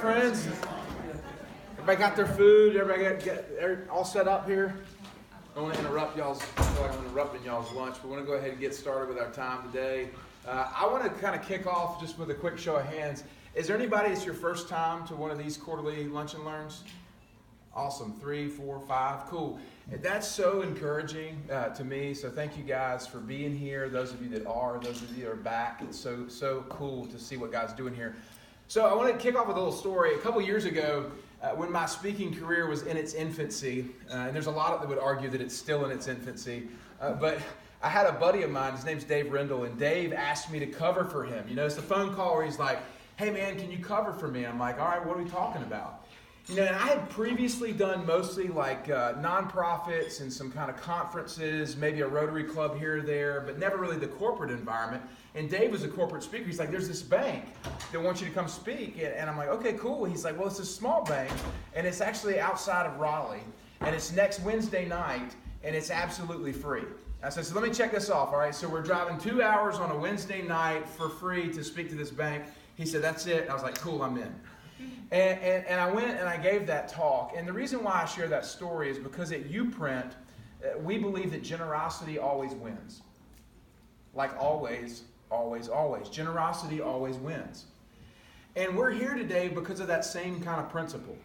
friends? Everybody got their food? Everybody got all set up here? I don't want to interrupt y'all's. I feel like I'm interrupting y'all's lunch, but we want to go ahead and get started with our time today. I want to kind of kick off just with a quick show of hands. Is there anybody that's your first time to one of these quarterly lunch and learns? Awesome. 3, 4, 5. Cool. That's so encouraging to me. So thank you guys for being here. Those of you that are, those of you that are back. It's so cool to see what God's doing here. So I want to kick off with a little story. A couple years ago, when my speaking career was in its infancy, and there's a lot that would argue that it's still in its infancy, but I had a buddy of mine. His name's Dave Rendell, and Dave asked me to cover for him. You know, it's the phone call where he's like, "Hey man, can you cover for me?" I'm like, "All right, what are we talking about?" You know, and I had previously done mostly like nonprofits and some kind of conferences, maybe a Rotary Club here or there, but never really the corporate environment. And Dave was a corporate speaker. He's like, "There's this bank that wants you to come speak." And I'm like, "Okay, cool." He's like, "Well, it's a small bank, and it's actually outside of Raleigh, and it's next Wednesday night, and it's absolutely free." I said, "So let me check this off, all right? So we're driving 2 hours on a Wednesday night for free to speak to this bank." He said, "That's it." I was like, "Cool, I'm in." And I went and I gave that talk. And the reason why I share that story is because at YouPrint, we believe that generosity always wins. Like always, always, always. Generosity always wins. And we're here today because of that same kind of principle.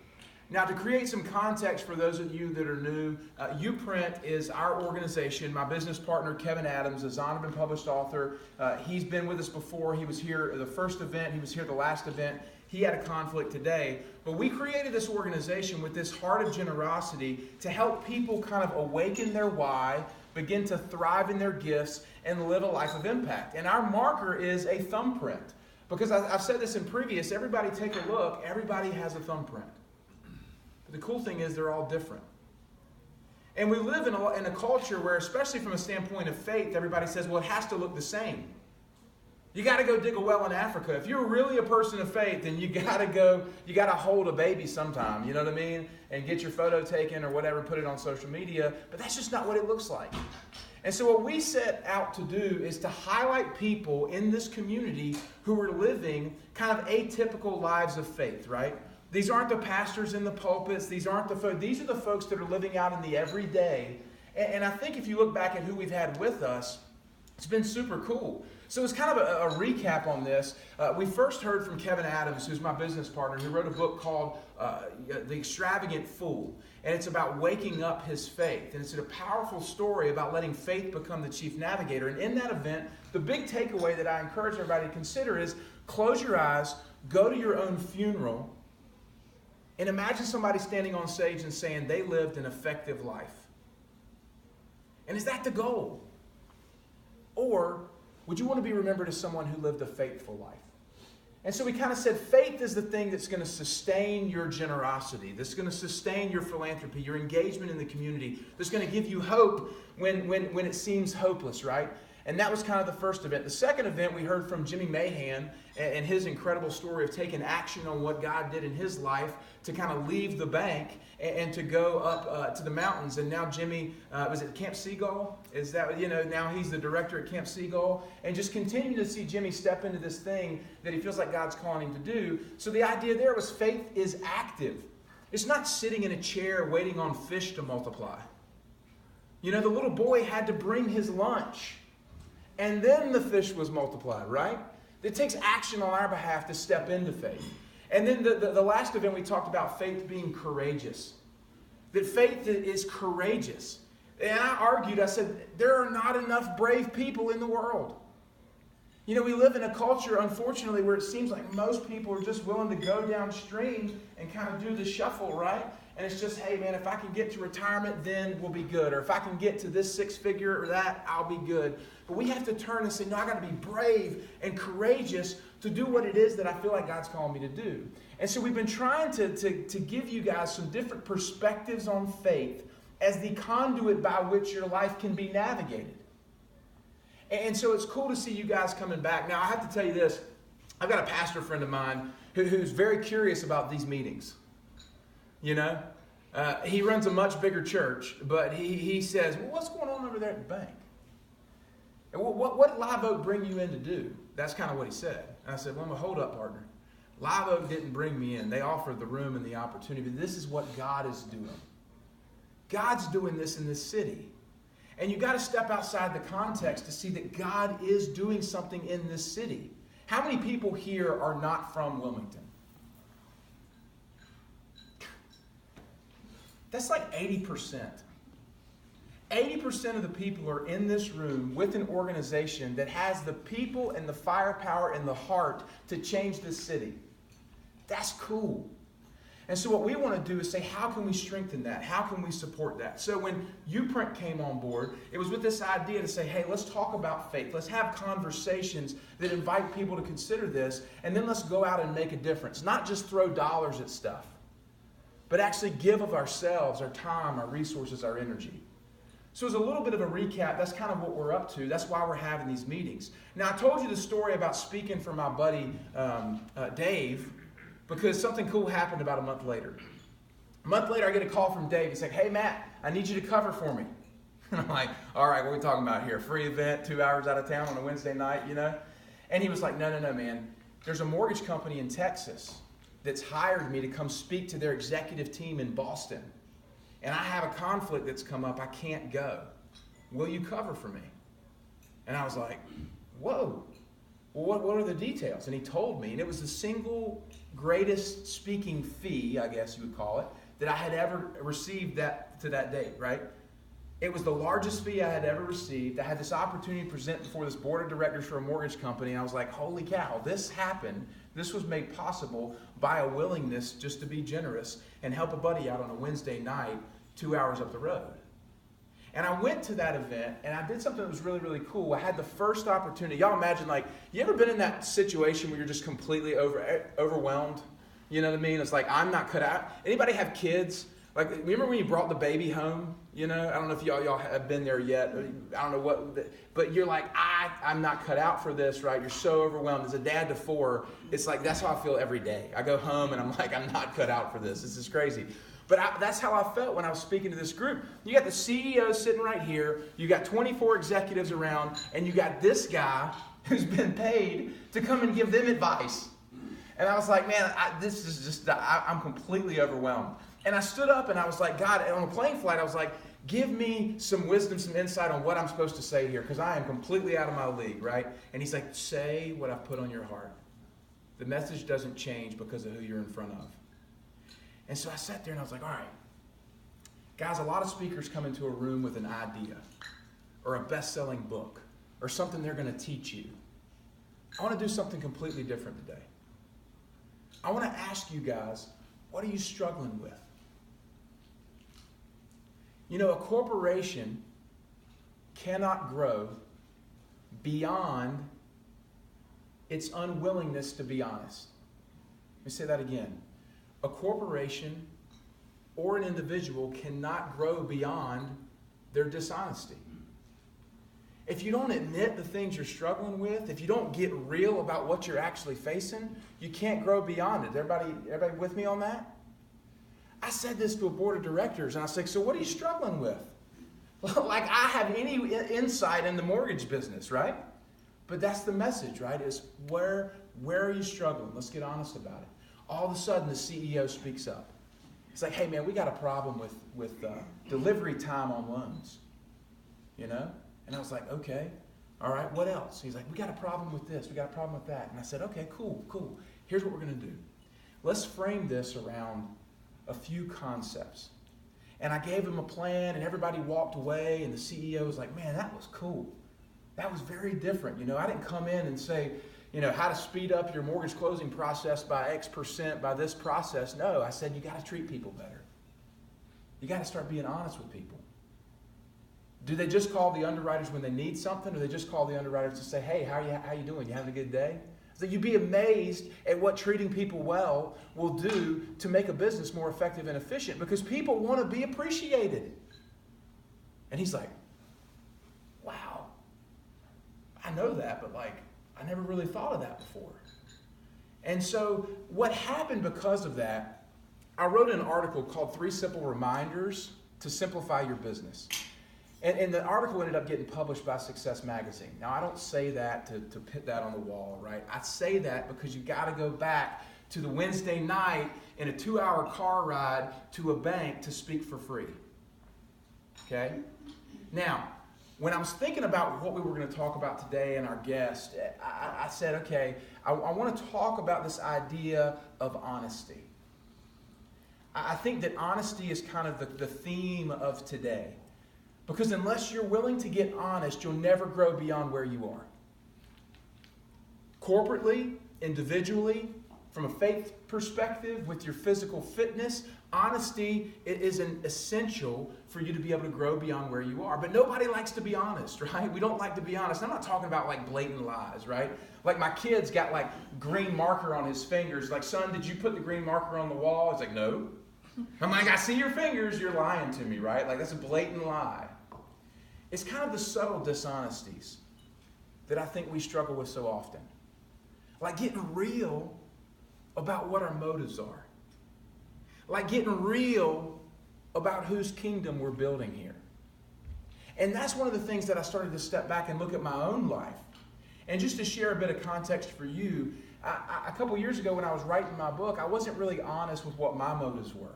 Now, to create some context for those of you that are new, YouPrint is our organization. My business partner, Kevin Adams, a Zondervan published author. He's been with us before. He was here at the first event. He was here at the last event. He had a conflict today. But we created this organization with this heart of generosity to help people kind of awaken their why, begin to thrive in their gifts, and live a life of impact. And our marker is a thumbprint. Because I've said this in previous, everybody take a look, everybody has a thumbprint. But the cool thing is they're all different. And we live in a culture where, especially from a standpoint of faith, everybody says, well, it has to look the same. You got to go dig a well in Africa. If you're really a person of faith, then you got to hold a baby sometime, you know what I mean? And get your photo taken or whatever, put it on social media. But that's just not what it looks like. And so what we set out to do is to highlight people in this community who are living kind of atypical lives of faith, right? These aren't the pastors in the pulpits. These are the folks that are living out in the everyday. And I think if you look back at who we've had with us, it's been super cool. So it's kind of a recap on this. We first heard from Kevin Adams, who's my business partner, who wrote a book called The Extravagant Fool. And it's about waking up his faith. And it's a powerful story about letting faith become the chief navigator. And in that event, the big takeaway that I encourage everybody to consider is close your eyes, go to your own funeral, and imagine somebody standing on stage and saying they lived an effective life. And is that the goal? Or would you want to be remembered as someone who lived a faithful life? And so we kind of said faith is the thing that's going to sustain your generosity, that's going to sustain your philanthropy, your engagement in the community, that's going to give you hope when it seems hopeless, right? And that was kind of the first event. The second event, we heard from Jimmy Mahan and his incredible story of taking action on what God did in his life to kind of leave the bank and to go up to the mountains. And now Jimmy, was it Camp Seagull? Is that, now he's the director at Camp Seagull. And just continue to see Jimmy step into this thing that he feels like God's calling him to do. So the idea there was faith is active. It's not sitting in a chair waiting on fish to multiply. The little boy had to bring his lunch. And then the fish was multiplied, right? It takes action on our behalf to step into faith. And then the last event, we talked about faith being courageous. That faith is courageous. And I argued, I said, there are not enough brave people in the world. We live in a culture, unfortunately, where it seems like most people are just willing to go downstream and kind of do the shuffle, right? And it's just, hey, man, if I can get to retirement, then we'll be good. Or if I can get to this 6-figure or that, I'll be good. But we have to turn and say, no, I got to be brave and courageous to do what it is that I feel like God's calling me to do. And so we've been trying to give you guys some different perspectives on faith as the conduit by which your life can be navigated. And so it's cool to see you guys coming back. Now, I have to tell you this. I've got a pastor friend of mine who's very curious about these meetings. He runs a much bigger church, but he says, well, what's going on over there at the bank? And what did Live Oak bring you in to do? That's kind of what he said. And I said, well, I'm a hold up partner. Live Oak didn't bring me in. They offered the room and the opportunity, but this is what God is doing. God's doing this in this city. And you got to step outside the context to see that God is doing something in this city. How many people here are not from Wilmington? That's like 80%. 80% of the people are in this room with an organization that has the people and the firepower and the heart to change this city. That's cool. And so what we want to do is say, how can we strengthen that? How can we support that? So when YouPrint came on board, it was with this idea to say, hey, let's talk about faith. Let's have conversations that invite people to consider this, and then let's go out and make a difference. Not just throw dollars at stuff, but actually give of ourselves, our time, our resources, our energy. So as a little bit of a recap, that's kind of what we're up to. That's why we're having these meetings. Now, I told you the story about speaking for my buddy Dave, because something cool happened about a month later. A month later, I get a call from Dave. He's like, hey, Matt, I need you to cover for me. And I'm like, all right, what are we talking about here? Free event, 2 hours out of town on a Wednesday night, you know? And he was like, no, man. There's a mortgage company in Texas that's hired me to come speak to their executive team in Boston. And I have a conflict that's come up. I can't go. Will you cover for me? And I was like, whoa. Well, what are the details? And he told me, and it was the single greatest speaking fee, I guess you would call it, that I had ever received to that date, right? It was the largest fee I had ever received. I had this opportunity to present before this board of directors for a mortgage company, and I was like, holy cow, this happened. This was made possible by a willingness just to be generous and help a buddy out on a Wednesday night 2 hours up the road. And I went to that event, and I did something that was really, really cool. I had the first opportunity. Y'all imagine, like, you ever been in that situation where you're just completely overwhelmed? You know what I mean? It's like, I'm not cut out. Anybody have kids? Like, remember when you brought the baby home? You know, I don't know if y'all have been there yet. I don't know what, but you're like, I'm not cut out for this, right? You're so overwhelmed. As a dad to 4, it's like, that's how I feel every day. I go home, and I'm like, I'm not cut out for this. This is crazy. But that's how I felt when I was speaking to this group. You got the CEO sitting right here. You got 24 executives around. And you got this guy who's been paid to come and give them advice. And I was like, man, this is just, I'm completely overwhelmed. And I stood up and I was like, God, on a plane flight, I was like, give me some wisdom, some insight on what I'm supposed to say here, because I am completely out of my league, right? And he's like, say what I've put on your heart. The message doesn't change because of who you're in front of. And so I sat there and I was like, all right, guys, a lot of speakers come into a room with an idea or a best-selling book or something they're going to teach you. I want to do something completely different today. I want to ask you guys, what are you struggling with? You know, a corporation cannot grow beyond its unwillingness to be honest. Let me say that again. A corporation or an individual cannot grow beyond their dishonesty. If you don't admit the things you're struggling with, if you don't get real about what you're actually facing, you can't grow beyond it. Everybody with me on that? I said this to a board of directors, and I was like, so what are you struggling with? Like I have any insight in the mortgage business, right? But that's the message, right? Is where are you struggling? Let's get honest about it. All of a sudden, the CEO speaks up. He's like, hey, man, we got a problem with delivery time on loans, you know? And I was like, okay, all right, what else? He's like, we got a problem with this. We got a problem with that. And I said, okay, cool. Here's what we're going to do. Let's frame this around a few concepts. And I gave him a plan, and everybody walked away, and the CEO was like, man, that was cool. That was very different. You know, I didn't come in and say, you know, how to speed up your mortgage closing process by X% by this process. No, I said you got to treat people better. You got to start being honest with people. Do they just call the underwriters when they need something, or they just call the underwriters to say, hey, how you doing? You having a good day? So you'd be amazed at what treating people well will do to make a business more effective and efficient, because people want to be appreciated. And he's like, wow, I know that, but like, I never really thought of that before. And so what happened because of that, I wrote an article called 3 Simple Reminders to Simplify Your Business. And the article ended up getting published by Success Magazine. Now, I don't say that to put that on the wall, right? I say that because you got to go back to the Wednesday night in a 2-hour car ride to a bank to speak for free. Okay? Now, when I was thinking about what we were going to talk about today and our guest, I said, okay, I want to talk about this idea of honesty. I think that honesty is kind of the theme of today. Because unless you're willing to get honest, you'll never grow beyond where you are. Corporately, individually, from a faith perspective, with your physical fitness, honesty is an essential for you to be able to grow beyond where you are. But nobody likes to be honest, right? We don't like to be honest. I'm not talking about like blatant lies, right? Like my kid's got like green marker on his fingers. Like, son, did you put the green marker on the wall? He's like, no. I'm like, I see your fingers. You're lying to me, right? Like, that's a blatant lie. It's kind of the subtle dishonesties that I think we struggle with so often. Like getting real about what our motives are. Like getting real about whose kingdom we're building here. And that's one of the things that I started to step back and look at my own life. And just to share a bit of context for you, a couple years ago when I was writing my book, I wasn't really honest with what my motives were.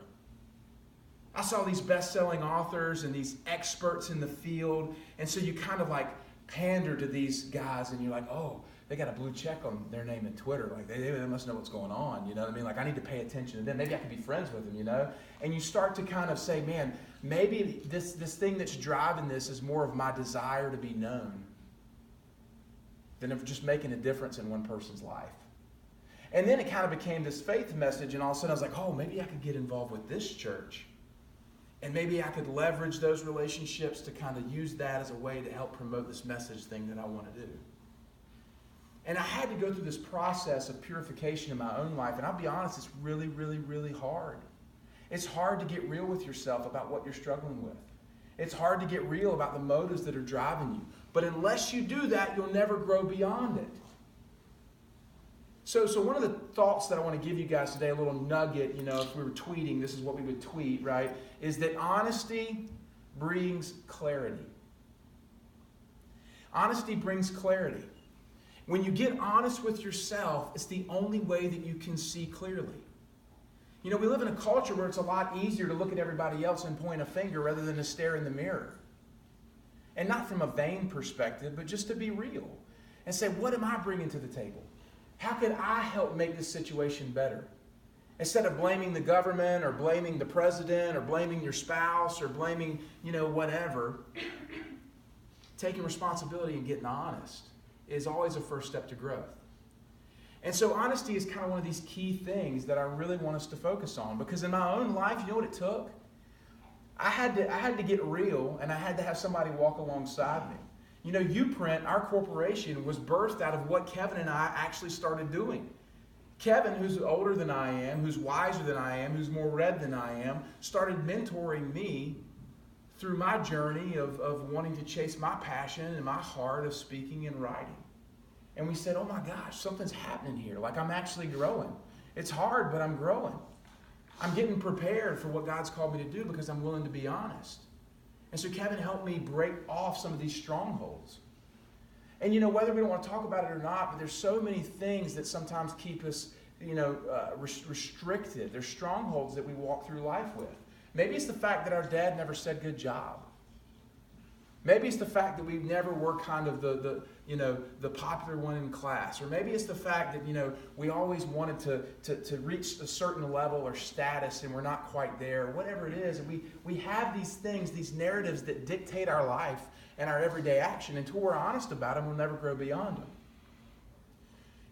I saw these best-selling authors and these experts in the field, and so you kind of like pander to these guys, and you're like, oh, they got a blue check on their name in Twitter. Like, they must know what's going on, you know what I mean? Like, I need to pay attention to them. Maybe I could be friends with them, you know? And you start to kind of say, man, maybe this thing that's driving this is more of my desire to be known than of just making a difference in one person's life. And then it kind of became this faith message, and all of a sudden I was like, oh, maybe I could get involved with this church. And maybe I could leverage those relationships to kind of use that as a way to help promote this message thing that I want to do. And I had to go through this process of purification in my own life. And I'll be honest, it's really, really, really hard. It's hard to get real with yourself about what you're struggling with. It's hard to get real about the motives that are driving you. But unless you do that, you'll never grow beyond it. So one of the thoughts that I want to give you guys today, a little nugget, you know, if we were tweeting, this is what we would tweet, right? Is that honesty brings clarity. Honesty brings clarity. When you get honest with yourself, it's the only way that you can see clearly. You know, we live in a culture where it's a lot easier to look at everybody else and point a finger rather than to stare in the mirror. And not from a vain perspective, but just to be real. And say, what am I bringing to the table? How can I help make this situation better? Instead of blaming the government or blaming the president or blaming your spouse or blaming, you know, whatever, taking responsibility and getting honest is always a first step to growth. And so honesty is kind of one of these key things that I really want us to focus on, because in my own life, you know what it took? I had to get real, and I had to have somebody walk alongside me. You know, YouPrint, our corporation, was birthed out of what Kevin and I actually started doing. Kevin, who's older than I am, who's wiser than I am, who's more read than I am, started mentoring me through my journey of wanting to chase my passion and my heart of speaking and writing. And we said, oh my gosh, something's happening here. Like, I'm actually growing. It's hard, but I'm growing. I'm getting prepared for what God's called me to do because I'm willing to be honest. And so Kevin helped me break off some of these strongholds. And you know, whether we don't want to talk about it or not, but there's so many things that sometimes keep us, you know, restricted. There's strongholds that we walk through life with. Maybe it's the fact that our dad never said good job. Maybe it's the fact that we never were kind of the popular one in class. Or maybe it's the fact that, you know, we always wanted to reach a certain level or status and we're not quite there. Whatever it is, and we have these things, these narratives that dictate our life and our everyday action. Until we're honest about them, we'll never grow beyond them.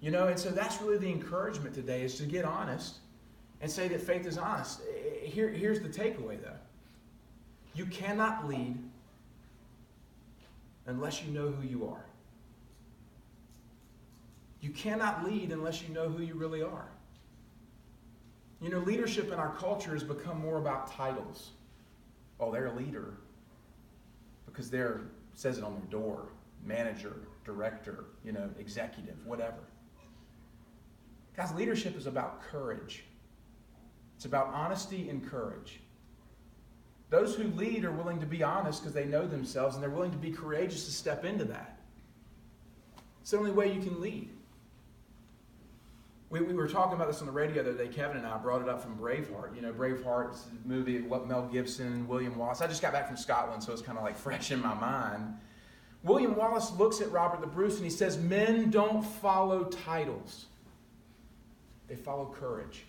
You know, and so that's really the encouragement today, is to get honest and say that faith is honest. Here's the takeaway, though. You cannot lead unless you know who you are. You cannot lead unless you know who you really are. You know, leadership in our culture has become more about titles. Oh, they're a leader because it says it on their door. Manager, director, you know, executive, whatever. Guys, leadership is about courage. It's about honesty and courage. Those who lead are willing to be honest because they know themselves, and they're willing to be courageous to step into that. It's the only way you can lead. We were talking about this on the radio the other day. Kevin and I brought it up from Braveheart. You know, Braveheart's a movie, what Mel Gibson, William Wallace. I just got back from Scotland, so it's kind of like fresh in my mind. William Wallace looks at Robert the Bruce and he says, men don't follow titles. They follow courage.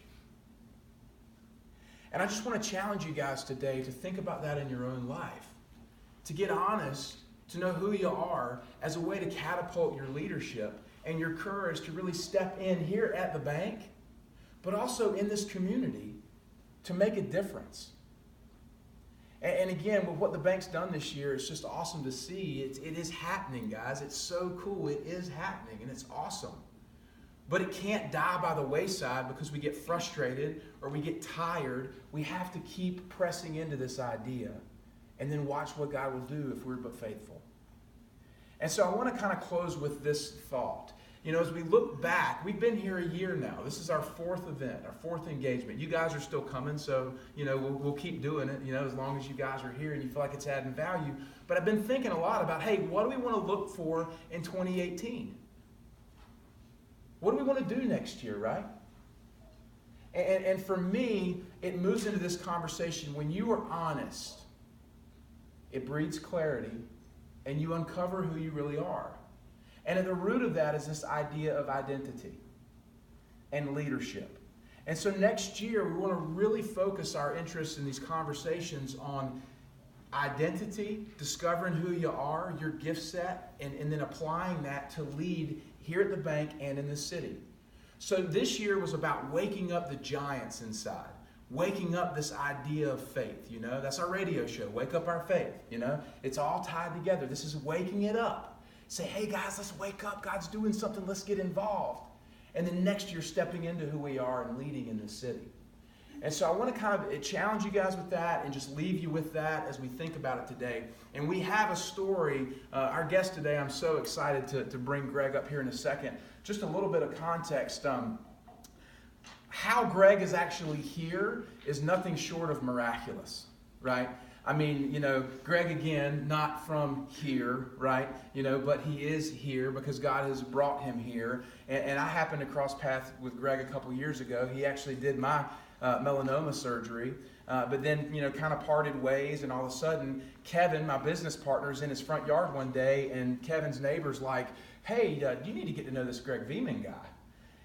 And I just want to challenge you guys today to think about that in your own life. To get honest, to know who you are as a way to catapult your leadership and your courage to really step in here at the bank, but also in this community to make a difference. And again, with what the bank's done this year, it's just awesome to see. It is happening, guys. It's so cool. It is happening, and it's awesome. But it can't die by the wayside because we get frustrated or we get tired. We have to keep pressing into this idea and then watch what God will do if we're but faithful. And so I want to kind of close with this thought. You know, as we look back, we've been here a year now. This is our fourth event, our fourth engagement. You guys are still coming, so, you know, we'll keep doing it, you know, as long as you guys are here and you feel like it's adding value. But I've been thinking a lot about, hey, what do we want to look for in 2018? What do we want to do next year, right? And for me, it moves into this conversation. When you are honest, it breeds clarity, and you uncover who you really are. And at the root of that is this idea of identity and leadership. And so next year, we want to really focus our interest in these conversations on identity, discovering who you are, your gift set, and then applying that to lead here at the bank and in the city. So this year was about waking up the giants inside. Waking up this idea of faith, you know. That's our radio show, Wake Up Our Faith, you know. It's all tied together. This is waking it up. Say, hey guys, let's wake up. God's doing something. Let's get involved. And then next year, stepping into who we are and leading in the city. And so I want to kind of challenge you guys with that and just leave you with that as we think about it today. And we have a story. Our guest today, I'm so excited to bring Greg up here in a second. Just a little bit of context. How Greg is actually here is nothing short of miraculous, right? I mean, you know, Greg, again, not from here, right? You know, but he is here because God has brought him here. And I happened to cross paths with Greg a couple years ago. He actually did my melanoma surgery, but then, you know, kind of parted ways. And all of a sudden, Kevin, my business partner, is in his front yard one day, and Kevin's neighbor's like, hey, you need to get to know this Greg Viehman guy.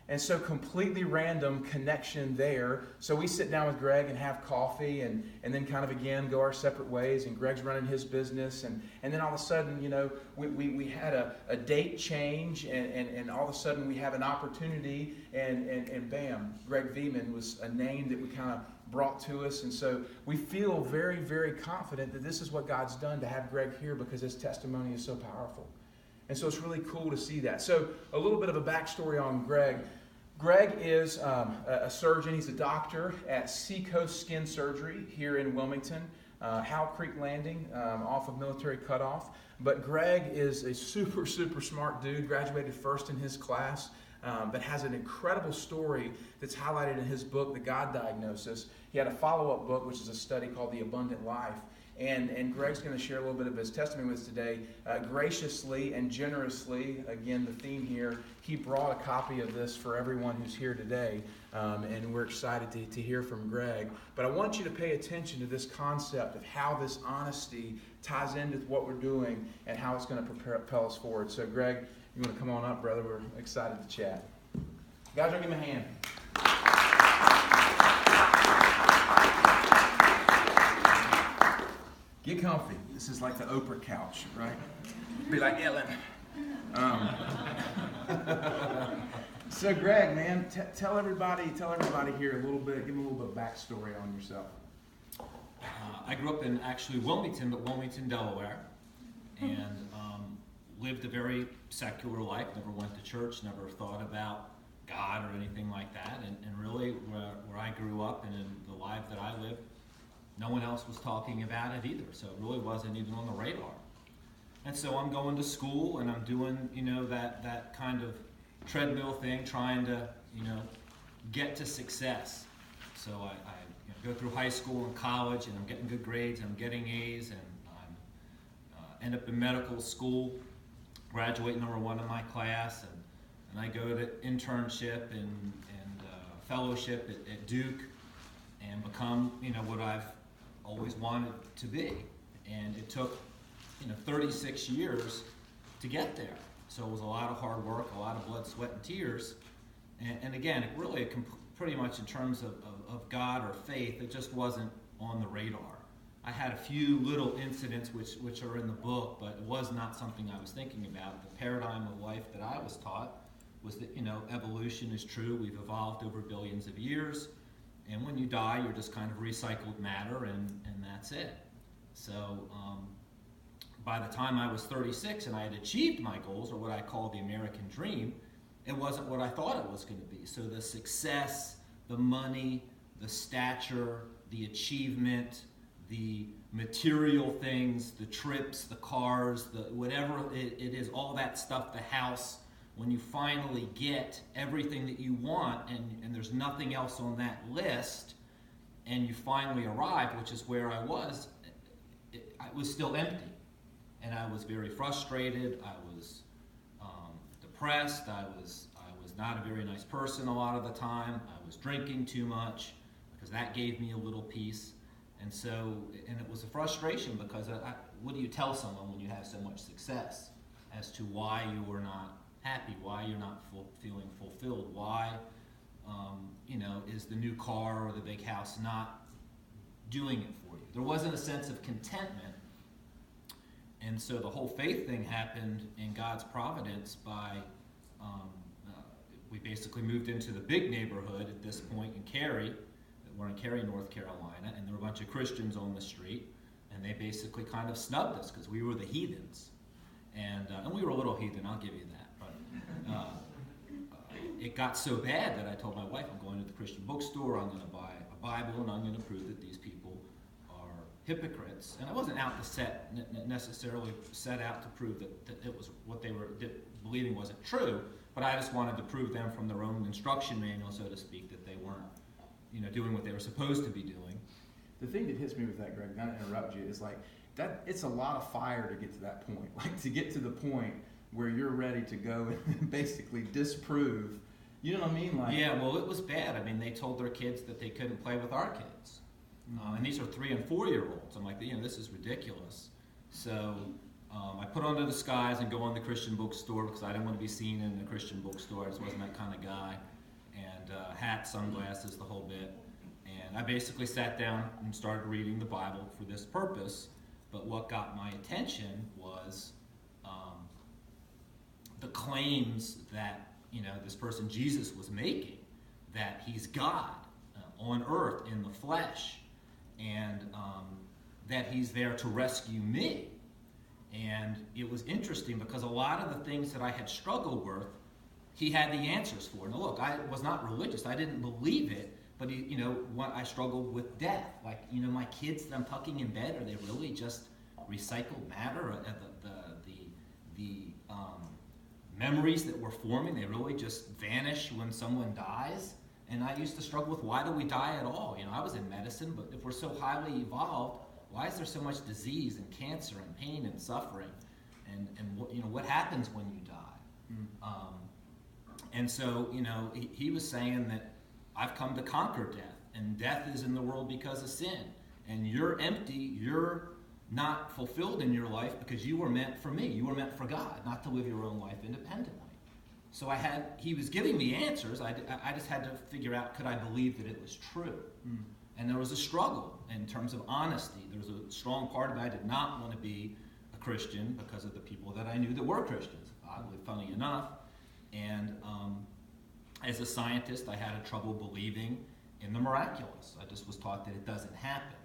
And so completely random connection there. So we sit down with Greg and have coffee and then kind of again go our separate ways. And Greg's running his business. And then all of a sudden, you know, we had a date change and all of a sudden we have an opportunity and bam, Greg Viehman was a name that we kind of brought to us. And so we feel very, very confident that this is what God's done to have Greg here because his testimony is so powerful. And so it's really cool to see that. So a little bit of a backstory on Greg. Greg is a surgeon. He's a doctor at Seacoast Skin Surgery here in Wilmington, Howell Creek Landing, off of Military Cutoff. But Greg is a super, super smart dude, graduated first in his class, but has an incredible story that's highlighted in his book, The God Diagnosis. He had a follow-up book, which is a study called The Abundant Life. And Greg's going to share a little bit of his testimony with us today. Graciously and generously, again, the theme here, he brought a copy of this for everyone who's here today. And we're excited to hear from Greg. But I want you to pay attention to this concept of how this honesty ties into what we're doing and how it's going to propel us forward. So, Greg, you want to come on up, brother? We're excited to chat. Guys, give him a hand. Get comfy. This is like the Oprah couch, right? Be like Ellen. So, Greg, man, tell everybody here a little bit. Give them a little bit of backstory on yourself. I grew up in actually Wilmington, Delaware, and lived a very secular life. Never went to church. Never thought about God or anything like that. And really, where I grew up and in the life that I lived, no one else was talking about it either, so it really wasn't even on the radar. And so I'm going to school and I'm doing, you know, that kind of treadmill thing, trying to, you know, get to success. So I go through high school and college, and I'm getting good grades, and I'm getting A's, and I end up in medical school, graduate number 1 in my class, and and I go to internship and fellowship at Duke and become, what I've always wanted to be. And it took, 36 years to get there. So it was a lot of hard work, a lot of blood, sweat, and tears. And again, it really pretty much in terms of God or faith, it just wasn't on the radar. I had a few little incidents which are in the book, but it was not something I was thinking about. The paradigm of life that I was taught was that, evolution is true. We've evolved over billions of years. And when you die, you're just kind of recycled matter, and that's it. So by the time I was 36 and I had achieved my goals, or what I call the American dream, it wasn't what I thought it was going to be. So the success, the money, the stature, the achievement, the material things, the trips, the cars, the whatever it is, all that stuff, the house, when you finally get everything that you want and there's nothing else on that list, and you finally arrive, which is where I was still empty. And I was very frustrated. I was depressed. I was not a very nice person a lot of the time. I was drinking too much because that gave me a little peace. And it was a frustration because what do you tell someone when you have so much success as to why you were not happy, why you're not feeling fulfilled, why is the new car or the big house not doing it for you? There wasn't a sense of contentment. And so the whole faith thing happened in God's providence by, we basically moved into the big neighborhood at this point in Cary. We're in Cary, North Carolina, and there were a bunch of Christians on the street, and they basically kind of snubbed us because we were the heathens. And we were a little heathen, I'll give you that. But it got so bad that I told my wife, I'm going to the Christian bookstore, I'm going to buy a Bible, and I'm going to prove that these people are hypocrites. And I wasn't out to necessarily set out to prove that it was what they were believing wasn't true, but I just wanted to prove them from their own instruction manual, so to speak, that they weren't doing what they were supposed to be doing. The thing that hits me with that, Greg, not to interrupt you, is like that. It's a lot of fire to get to that point. Like to get to the point where you're ready to go and basically disprove. You know what I mean? Like yeah. Well, it was bad. I mean, they told their kids that they couldn't play with our kids, and these are 3 and 4 year olds. I'm like, this is ridiculous. So I put on the disguise and go on the Christian bookstore because I didn't want to be seen in the Christian bookstore. I just wasn't that kind of guy. And hat, sunglasses, the whole bit. And I basically sat down and started reading the Bible for this purpose. But what got my attention was the claims that this person Jesus was making, that he's God on earth in the flesh, and that he's there to rescue me. And it was interesting because a lot of the things that I had struggled with, he had the answers for. Now look, I was not religious. I didn't believe it, but I struggled with death. Like, my kids that I'm tucking in bed, are they really just recycled matter? The memories that were forming, they really just vanish when someone dies? And I used to struggle with, why do we die at all? I was in medicine, but if we're so highly evolved, why is there so much disease and cancer and pain and suffering? And what happens when you die? And so, he was saying that I've come to conquer death, and death is in the world because of sin. And you're empty, you're not fulfilled in your life because you were meant for me. You were meant for God, not to live your own life independently. So he was giving me answers. I just had to figure out, could I believe that it was true? And there was a struggle in terms of honesty. There was a strong part of me. I did not want to be a Christian because of the people that I knew that were Christians, oddly, funny enough. And as a scientist, I had trouble believing in the miraculous. I just was taught that it doesn't happen.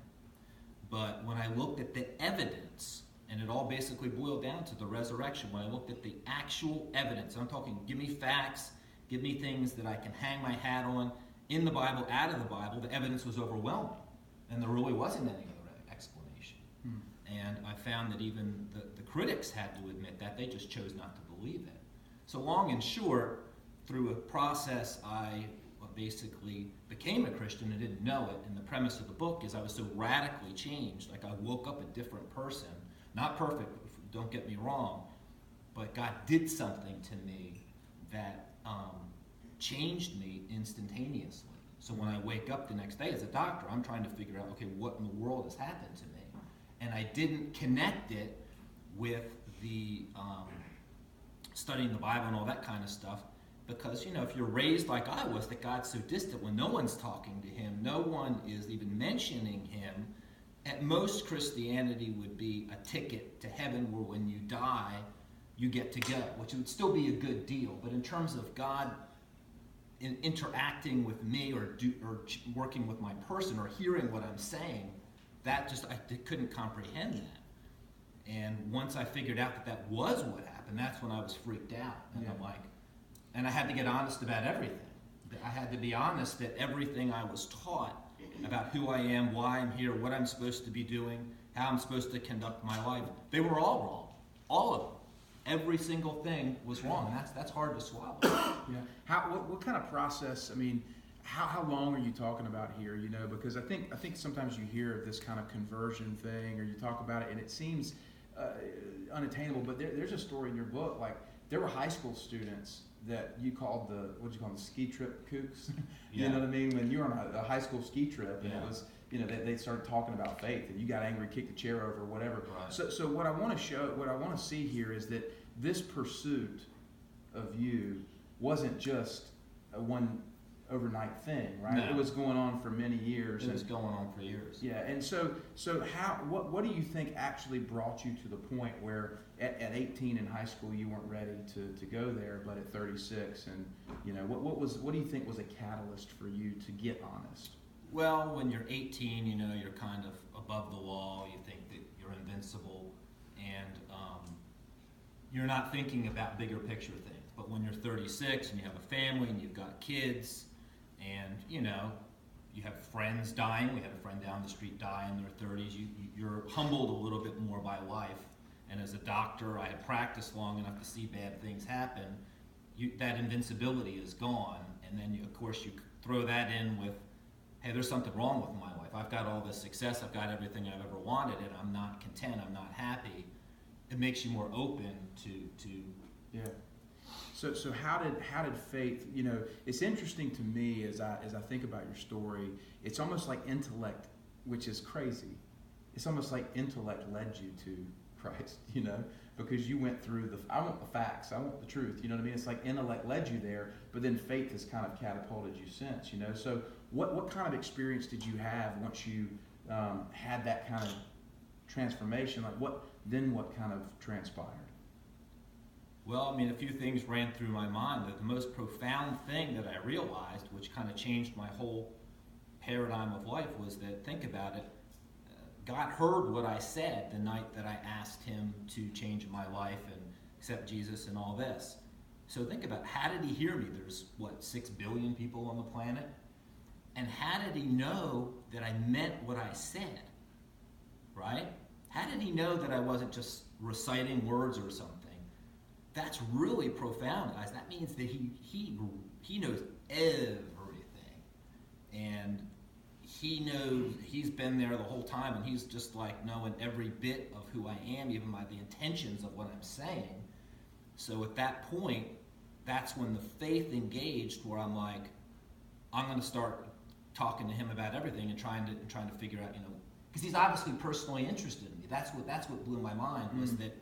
But when I looked at the evidence, and it all basically boiled down to the resurrection, when I looked at the actual evidence, I'm talking, give me facts, give me things that I can hang my hat on, in the Bible, out of the Bible, the evidence was overwhelming. And there really wasn't any other explanation. And I found that even the critics had to admit that. They just chose not to believe it. So long and short, through a process, I basically became a Christian and didn't know it. And the premise of the book is I was so radically changed. Like I woke up a different person. Not perfect, don't get me wrong. But God did something to me that changed me instantaneously. So when I wake up the next day as a doctor, I'm trying to figure out, okay, what in the world has happened to me? And I didn't connect it with the studying the Bible and all that kind of stuff, because, you know, if you're raised like I was, that God's so distant, when no one's talking to him, no one is even mentioning him, at most Christianity would be a ticket to heaven where when you die, you get to go, which would still be a good deal. But in terms of God interacting with me or working with my person or hearing what I'm saying, that just, I couldn't comprehend that. And once I figured out that that was what happened, that's when I was freaked out. And I'm like, and I had to get honest about everything. I had to be honest that everything I was taught about who I am, why I'm here, what I'm supposed to be doing, how I'm supposed to conduct my life, they were all wrong. All of them. Every single thing was wrong, and that's hard to swallow. Yeah. What kind of process? I mean, how long are you talking about here? You know, because I think sometimes you hear this kind of conversion thing, or you talk about it, and it seems unattainable. But there's a story in your book, like there were high school students that you called the ski trip kooks. You know what I mean? When you were on a high school ski trip, and it was, you know, they started talking about faith, and you got angry, kicked the chair over, or whatever. Right. So what I want to see here is that this pursuit of you wasn't just a one overnight thing, right? No. It was going on for many years. It was going on for years. Yeah, and so what do you think actually brought you to the point where at 18 in high school you weren't ready to go there, but at 36, and you know, what do you think was a catalyst for you to get honest? Well, when you're 18, you know, you're kind of above the law. You think that you're invincible, and you're not thinking about bigger picture things. But when you're 36 and you have a family and you've got kids, and you know, you have friends dying. We had a friend down the street die in their 30s. You're humbled a little bit more by life. And as a doctor, I had practiced long enough to see bad things happen. That invincibility is gone, and then of course you throw that in with, hey, there's something wrong with my life. I've got all this success. I've got everything I've ever wanted, and I'm not content. I'm not happy. It makes you more open to. Yeah. So how did faith? You know, it's interesting to me as I think about your story. It's almost like intellect, which is crazy. It's almost like intellect led you to Christ. You know, because you went through I want the facts. I want the truth. You know what I mean? It's like intellect led you there, but then faith has kind of catapulted you since. You know, so what kind of experience did you have once you had that kind of transformation? Like what kind of transpired? Well, I mean, a few things ran through my mind. The most profound thing that I realized, which kind of changed my whole paradigm of life, was that, think about it, God heard what I said the night that I asked him to change my life and accept Jesus and all this. So think about, how did he hear me? There's, 6 billion people on the planet? And how did he know that I meant what I said, right? How did he know that I wasn't just reciting words or something? That's really profound, guys. That means that he knows everything. And he knows, he's been there the whole time, and he's just like knowing every bit of who I am, even by the intentions of what I'm saying. So at that point, that's when the faith engaged, where I'm like, I'm going to start talking to him about everything and trying to figure out, you know, because he's obviously personally interested in me. That's what blew my mind, was that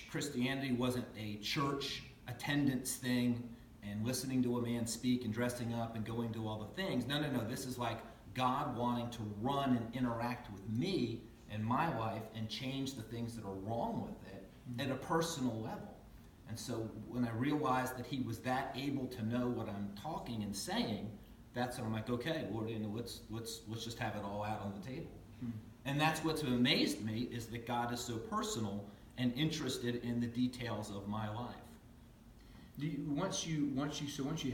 Christianity wasn't a church attendance thing and listening to a man speak and dressing up and going to all the things. No. This is like God wanting to run and interact with me and my life and change the things that are wrong with it at a personal level. And so when I realized that he was that able to know what I'm talking and saying, that's when I'm like, okay, Lord, you know, let's just have it all out on the table. And that's what's amazed me, is that God is so personal and interested in the details of my life. Once you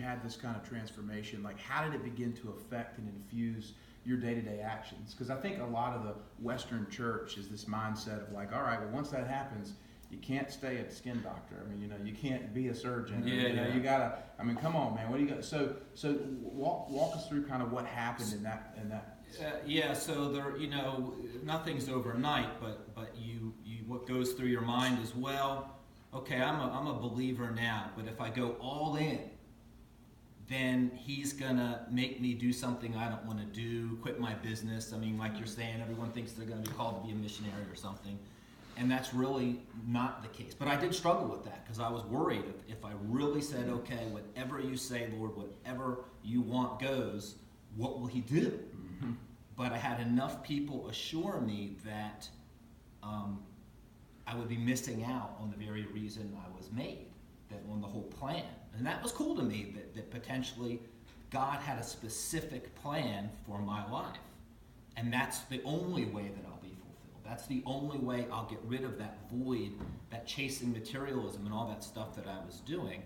had this kind of transformation, like how did it begin to affect and infuse your day-to-day actions? Because I think a lot of the Western church is this mindset of like, all right, well, once that happens, you can't stay a skin doctor. I mean, you know, you can't be a surgeon. You gotta. I mean, come on, man. What do you got? So walk us through kind of what happened in that. So there, you know, nothing's overnight, but you what goes through your mind as well. okay, I'm a believer now, but if I go all in, then he's gonna make me do something I don't want to do, quit my business. I mean, like you're saying, everyone thinks they're gonna be called to be a missionary or something, and that's really not the case. But I did struggle with that because I was worried if I really said, okay, whatever you say, Lord, whatever you want goes, what will he do? Mm-hmm. But I had enough people assure me that I would be missing out on the very reason I was made, that on the whole plan. And that was cool to me, that potentially God had a specific plan for my life. And that's the only way that I'll be fulfilled. That's the only way I'll get rid of that void, that chasing materialism and all that stuff that I was doing.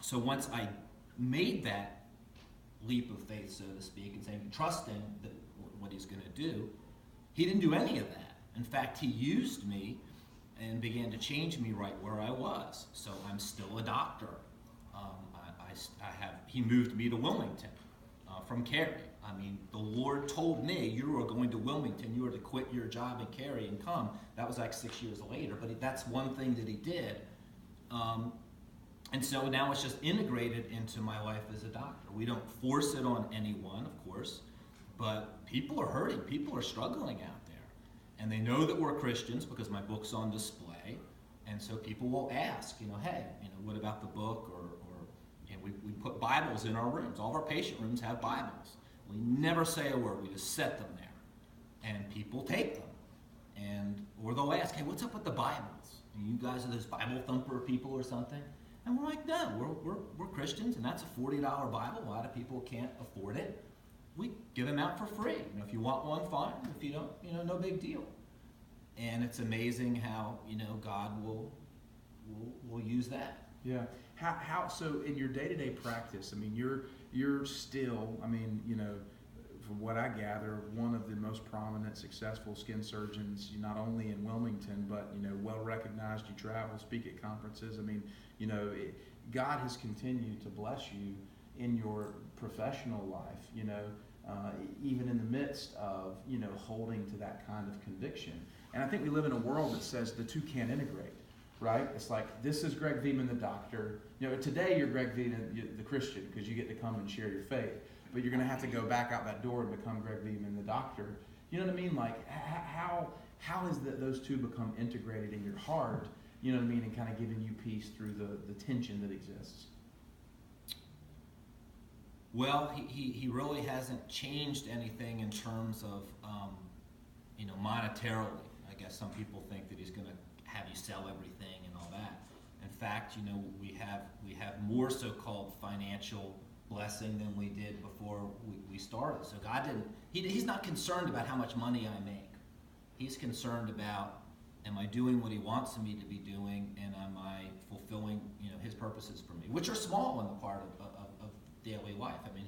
So once I made that leap of faith, so to speak, and saying, trusting that what he's going to do, he didn't do any of that. In fact, he used me and began to change me right where I was. So I'm still a doctor. He moved me to Wilmington from Cary. I mean, the Lord told me, you are going to Wilmington, you are to quit your job in Cary and come. That was like 6 years later, but that's one thing that he did. And so now it's just integrated into my life as a doctor. We don't force it on anyone, of course, but people are hurting, people are struggling out there. And they know that we're Christians because my book's on display. And so people will ask, hey, what about the book? Or we put Bibles in our rooms. All of our patient rooms have Bibles. We never say a word. We just set them there. And people take them. Or they'll ask, hey, what's up with the Bibles? You guys are those Bible thumper people or something? And we're like, no, we're Christians, and that's a $40 Bible. A lot of people can't afford it. We give them out for free. If you want one, fine. If you don't, no big deal. And it's amazing how, God will use that. Yeah. How so in your day-to-day practice, I mean, you're still, I mean, from what I gather, one of the most prominent, successful skin surgeons, not only in Wilmington, but, well recognized. You travel, speak at conferences. I mean, God has continued to bless you in your professional life, even in the midst of, holding to that kind of conviction. And I think we live in a world that says the two can't integrate, right? It's like, this is Greg Viehman, the doctor. Today you're Greg Viehman, the Christian, because you get to come and share your faith. But you're going to have to go back out that door and become Greg Viehman, the doctor. You know what I mean? Like, how has those two become integrated in your heart, you know what I mean, and kind of giving you peace through the tension that exists? Well, he really hasn't changed anything in terms of, monetarily. I guess some people think that he's going to have you sell everything and all that. In fact, we have more so-called financial blessing than we did before we started. So God he's not concerned about how much money I make. He's concerned about, am I doing what he wants me to be doing, and am I fulfilling, his purposes for me, which are small in the part of daily life. I mean,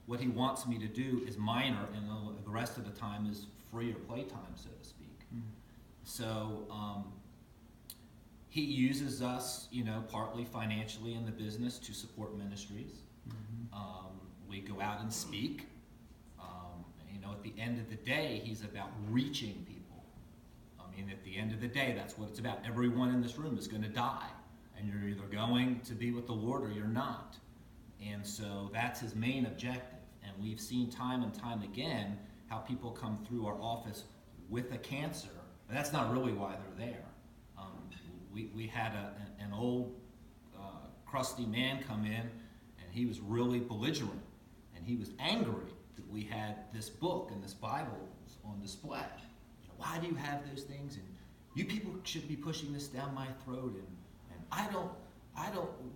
what he wants me to do is minor, and the rest of the time is free or playtime, so to speak. Mm-hmm. So he uses us, partly financially in the business to support ministries. Mm-hmm. We go out and speak. At the end of the day, he's about reaching people. I mean, at the end of the day, that's what it's about. Everyone in this room is going to die, and you're either going to be with the Lord or you're not. And so that's his main objective. And we've seen time and time again how people come through our office with a cancer, but that's not really why they're there. We had an old crusty man come in, and he was really belligerent, and he was angry that we had this book and this Bible on display. Why do you have those things? And you people should be pushing this down my throat, and I don't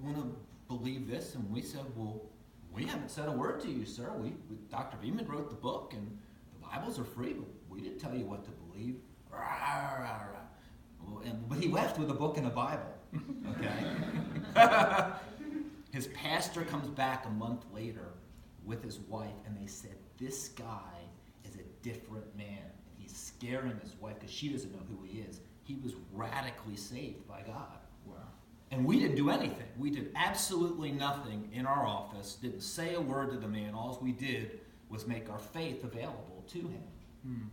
want to believe this. And we said, well, we haven't said a word to you, sir. Dr. Viehman wrote the book, and the Bibles are free, but we didn't tell you what to believe. But he left with a book and a Bible, okay? His pastor comes back a month later with his wife, and they said, this guy is a different man. He's scaring his wife because she doesn't know who he is. He was radically saved by God. Wow. And we didn't do anything. We did absolutely nothing in our office, didn't say a word to the man. All we did was make our faith available to him. Hmm.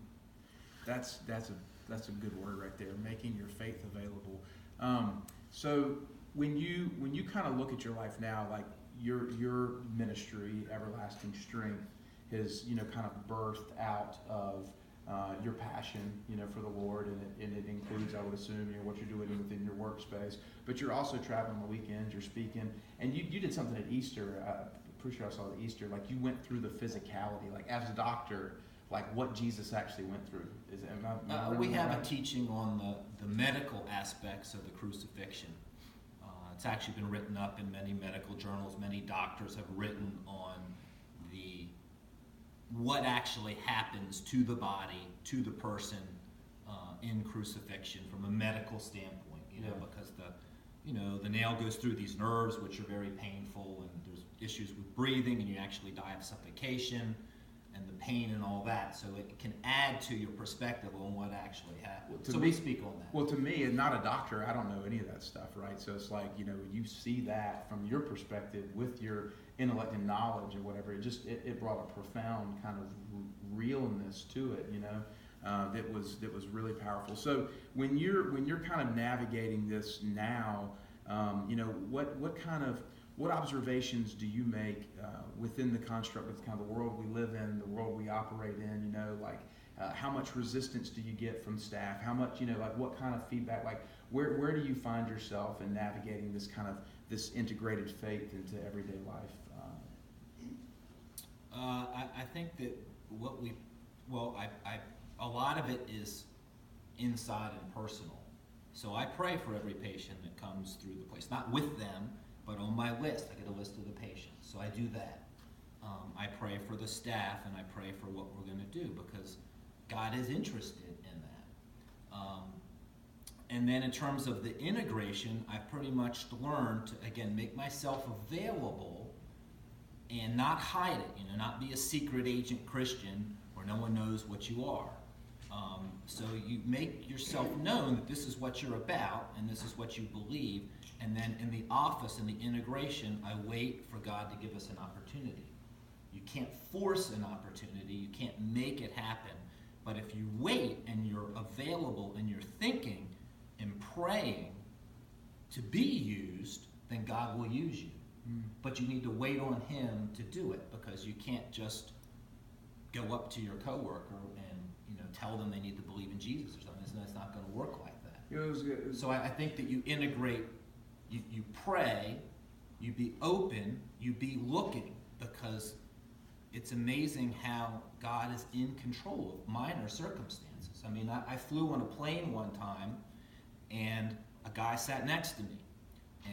That's a good word right there, making your faith available. So when you kind of look at your life now, like your ministry, Everlasting Strength, has kind of birthed out of your passion, for the Lord, and it includes, I would assume, what you're doing within your workspace. But you're also traveling on the weekends, you're speaking, and you did something at Easter. I'm pretty sure I saw the Easter. Like you went through the physicality, like as a doctor, like what Jesus actually went through. We have a teaching on the medical aspects of the crucifixion. It's actually been written up in many medical journals. Many doctors have written on what actually happens to the body, to the person in crucifixion from a medical standpoint. Because the nail goes through these nerves, which are very painful, and there's issues with breathing, and you actually die of suffocation, and the pain and all that. So it can add to your perspective on what actually happened. Well, we speak on that. Well, to me, and not a doctor, I don't know any of that stuff, right? So it's like, you see that from your perspective with your intellect and knowledge or whatever. It brought a profound kind of realness to it, that was really powerful. So when you're kind of navigating this now, what observations do you make within the construct of kind of the world we live in, the world we operate in? How much resistance do you get from staff? How much, what kind of feedback? Like, where do you find yourself in navigating this integrated faith into everyday life? I think that a lot of it is inside and personal. So I pray for every patient that comes through the place, not with them, but on my list. I get a list of the patients, so I do that. I pray for the staff, and I pray for what we're going to do, because God is interested in that. And then in terms of the integration, I've pretty much learned to, again, make myself available and not hide it, not be a secret agent Christian where no one knows what you are. So you make yourself known that this is what you're about and this is what you believe, and then in the office, in the integration, I wait for God to give us an opportunity. You can't force an opportunity, you can't make it happen, but if you wait and you're available and you're thinking and praying to be used, then God will use you. But you need to wait on Him to do it, because you can't just go up to your coworker and tell them they need to believe in Jesus or something. It's not going to work like that. So I think that you integrate, you pray, you be open, you be looking, because it's amazing how God is in control of minor circumstances. I mean, I flew on a plane one time, and a guy sat next to me.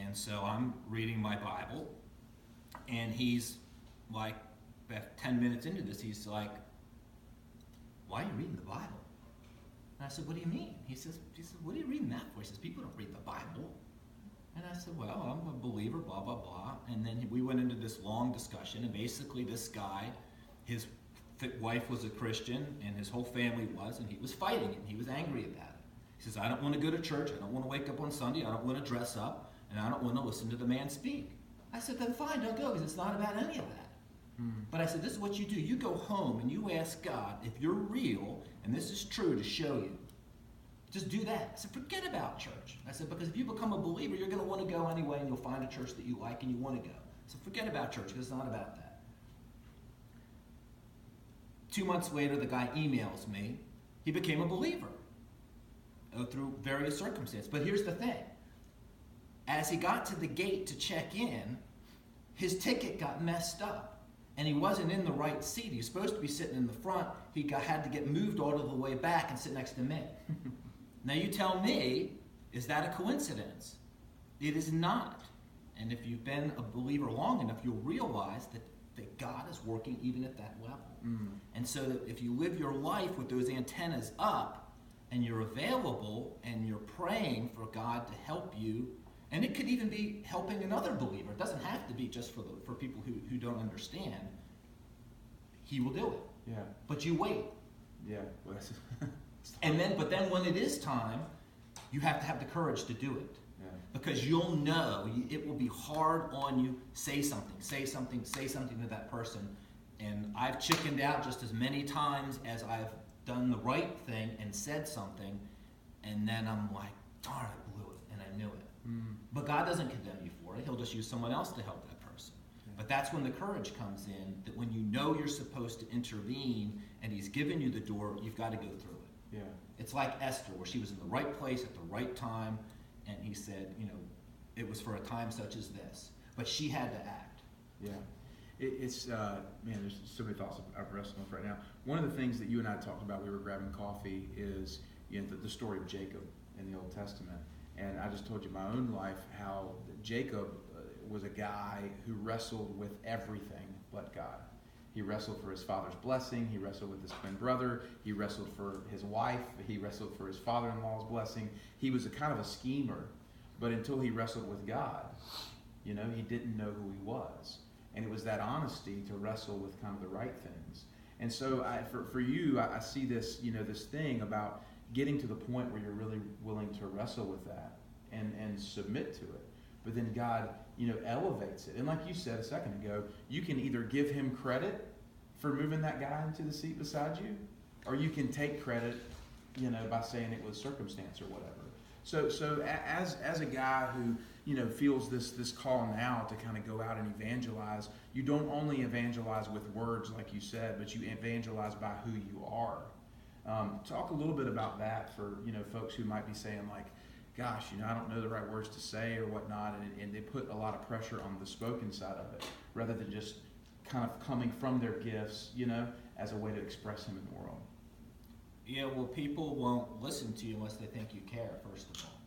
And so I'm reading my Bible, and he's like, 10 minutes into this, he's like, "Why are you reading the Bible?" And I said, "What do you mean?" He says, "What are you reading that for?" He says, "People don't read the Bible." And I said, "Well, I'm a believer, blah, blah, blah." And then we went into this long discussion, and basically this guy, his wife was a Christian, and his whole family was, and he was fighting it, and he was angry about it. He says, "I don't want to go to church, I don't want to wake up on Sunday, I don't want to dress up, and I don't want to listen to the man speak." I said, "Then fine, don't go, because it's not about any of that." But I said, "This is what you do. You go home and you ask God if you're real and this is true to show you. Just do that." I said, "Forget about church." I said, "Because if you become a believer, you're going to want to go anyway, and you'll find a church that you like and you want to go. So forget about church, because it's not about that." 2 months later, the guy emails me. He became a believer through various circumstances. But here's the thing. As he got to the gate to check in, his ticket got messed up. And he wasn't in the right seat. He was supposed to be sitting in the front. He had to get moved all of the way back and sit next to me. Now you tell me, is that a coincidence? It is not. And if you've been a believer long enough, you'll realize that God is working even at that level. And so that if you live your life with those antennas up, and you're available, and you're praying for God to help you, and it could even be helping another believer. It doesn't have to be just for people who don't understand. He will do it. Yeah. But you wait. Yeah. Well, but then when it is time, you have to have the courage to do it. Yeah. Because you'll know it will be hard on you. Say something to that person. And I've chickened out just as many times as I've done the right thing and said something. And then I'm like, darn, I blew it. And I knew it. But God doesn't condemn you for it. He'll just use someone else to help that person. But that's when the courage comes in, that when you know you're supposed to intervene and he's given you the door, you've got to go through it. Yeah. It's like Esther, where she was in the right place at the right time, and he said, it was for a time such as this. But she had to act. Yeah. It's there's so many thoughts I'm wrestling with right now. One of the things that you and I talked about, we were grabbing coffee, is the story of Jacob in the Old Testament. And I just told you my own life how Jacob was a guy who wrestled with everything but God. He wrestled for his father's blessing. He wrestled with his twin brother. He wrestled for his wife. He wrestled for his father-in-law's blessing. He was a kind of a schemer. But until he wrestled with God, he didn't know who he was. And it was that honesty to wrestle with kind of the right things. And so for you, I see this, this thing about getting to the point where you're really willing to wrestle with that and submit to it. But then God, elevates it. And like you said a second ago, you can either give him credit for moving that guy into the seat beside you, or you can take credit, by saying it was circumstance or whatever. So as a guy who, feels this call now to kind of go out and evangelize, you don't only evangelize with words like you said, but you evangelize by who you are. Talk a little bit about that for, folks who might be saying like, gosh, I don't know the right words to say or whatnot, and they put a lot of pressure on the spoken side of it, rather than just kind of coming from their gifts, as a way to express him in the world. Yeah, well, people won't listen to you unless they think you care, first of all.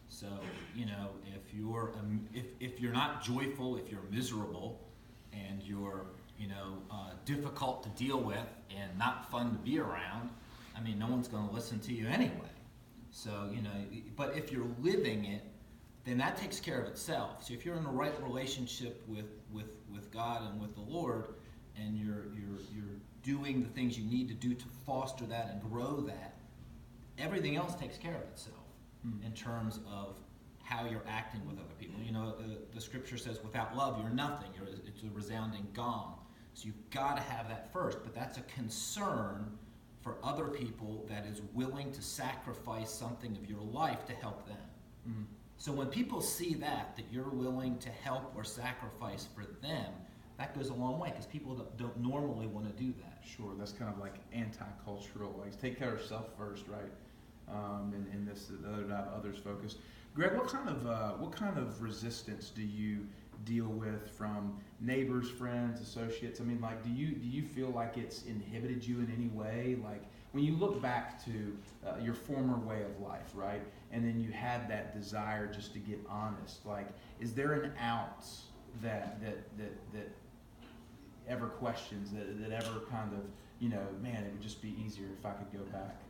So, if you're not joyful, if you're miserable, and you're, difficult to deal with and not fun to be around, no one's going to listen to you anyway. So, but if you're living it, then that takes care of itself. So if you're in the right relationship with God and with the Lord, and you're doing the things you need to do to foster that and grow that, everything else takes care of itself in terms of how you're acting with other people. The scripture says, without love, you're nothing. It's a resounding gong. So you've got to have that first, but that's a concern for other people that is willing to sacrifice something of your life to help them. Mm. So when people see that you're willing to help or sacrifice for them, that goes a long way, because people don't normally want to do that. Sure, that's kind of like anti-cultural, like take care of self first, right? And this the other not others focus. Greg, what kind of resistance do you deal with from neighbors, friends, associates? Do you feel like it's inhibited you in any way? Like when you look back to your former way of life, right? And then you had that desire just to get honest. Like, is there an out that ever questions, that ever kind of, man, it would just be easier if I could go back?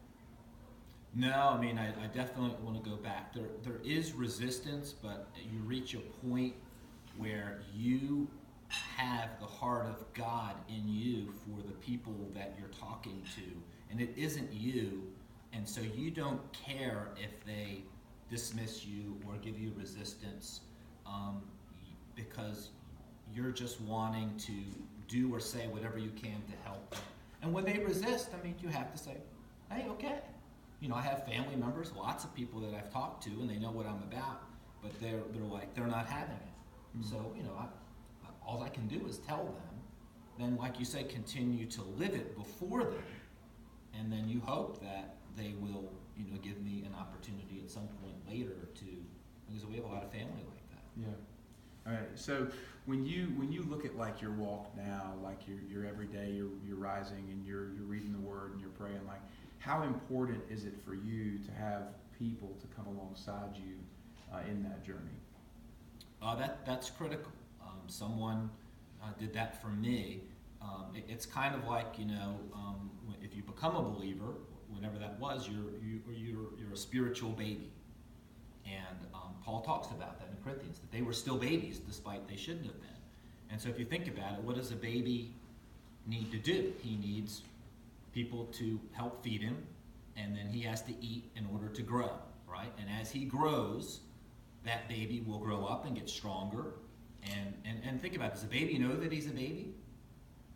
No, I definitely want to go back. There is resistance, but you reach a point where you have the heart of God in you for the people that you're talking to, and it isn't you, and so you don't care if they dismiss you or give you resistance, because you're just wanting to do or say whatever you can to help them. And when they resist, you have to say, hey, okay. I have family members, lots of people that I've talked to, and they know what I'm about, but they're not having it. Mm-hmm. So, all I can do is tell them. Then, like you say, continue to live it before them, and then you hope that they will, give me an opportunity at some point later because we have a lot of family like that. Yeah. All right. So when you look at like your walk now, like your every day, you're rising and you're reading the Word and you're praying, like, how important is it for you to have people to come alongside you in that journey? That's critical. Someone did that for me. It's kind of like, if you become a believer, whenever that was, you're a spiritual baby. And Paul talks about that in Corinthians, that they were still babies despite they shouldn't have been. And so if you think about it, what does a baby need to do? He needs people to help feed him, and then he has to eat in order to grow, right? And as he grows, that baby will grow up and get stronger. And think about it, does a baby know that he's a baby?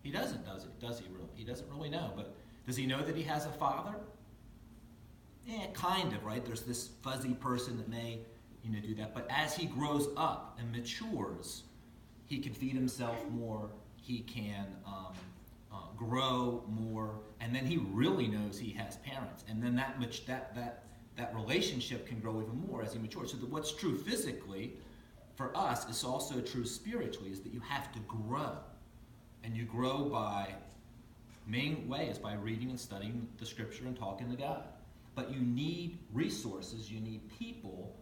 He doesn't, does he really? He doesn't really know, but does he know that he has a father? Yeah, kind of, right? There's this fuzzy person that may do that. But as he grows up and matures, he can feed himself more. He can grow more, and then he really knows he has parents, and then that relationship can grow even more as he matures. So what's true physically for us is also true spiritually, is that you have to grow, and you grow by main way is by reading and studying the Scripture and talking to God. But you need resources, you need people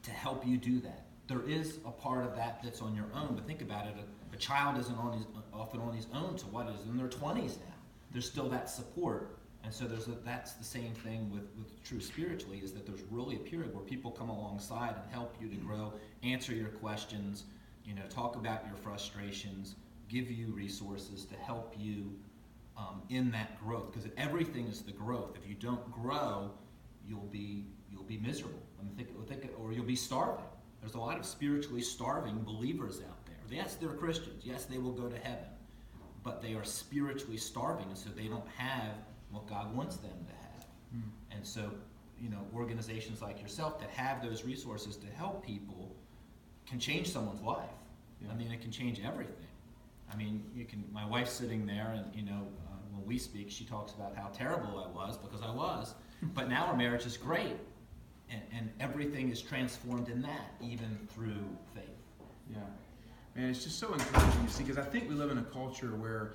to help you do that. There is a part of that that's on your own, but think about it. A child isn't often on his own to what is in their 20s now. There's still that support. And so that's the same thing with true spiritually, is that there's really a period where people come alongside and help you to grow, answer your questions, talk about your frustrations, give you resources to help you in that growth. Because everything is the growth. If you don't grow, you'll be miserable. Or you'll be starving. There's a lot of spiritually starving believers out there. Yes, they're Christians. Yes, they will go to heaven. But they are spiritually starving, and so they don't have what God wants them to have. And so, organizations like yourself that have those resources to help people can change someone's life. Yeah. I mean, it can change everything. I mean, my wife's sitting there, and when we speak, she talks about how terrible I was, because I was. But now our marriage is great. And everything is transformed in that, even through faith. Yeah. Man, it's just so encouraging to see, because I think we live in a culture where,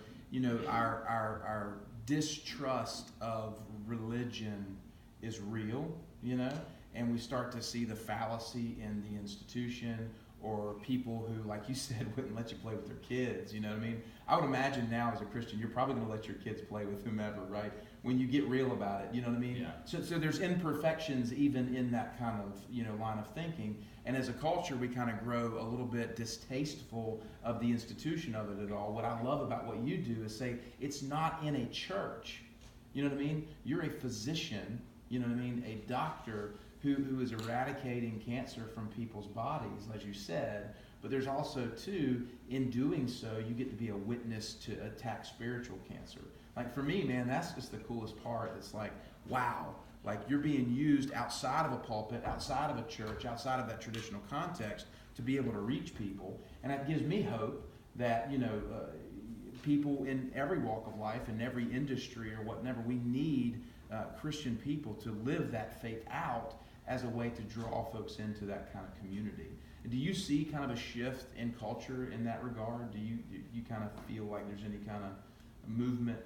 our distrust of religion is real, and we start to see the fallacy in the institution, or people who, like you said, wouldn't let you play with their kids, you know what I mean? I would imagine now as a Christian, you're probably going to let your kids play with whomever, right? When you get real about it, you know what I mean? Yeah. So there's imperfections even in that kind of, line of thinking. And as a culture, we kind of grow a little bit distasteful of the institution of it at all. What I love about what you do is say, it's not in a church. You know what I mean? You're a physician, you know what I mean? A doctor who is eradicating cancer from people's bodies, as you said. But there's also, too, in doing so, you get to be a witness to attack spiritual cancer. Like, for me, man, that's just the coolest part. It's like, wow, like you're being used outside of a pulpit, outside of a church, outside of that traditional context to be able to reach people. And that gives me hope that, people in every walk of life, in every industry or whatever, we need Christian people to live that faith out as a way to draw folks into that kind of community. And do you see kind of a shift in culture in that regard? Do you kind of feel like there's any kind of movement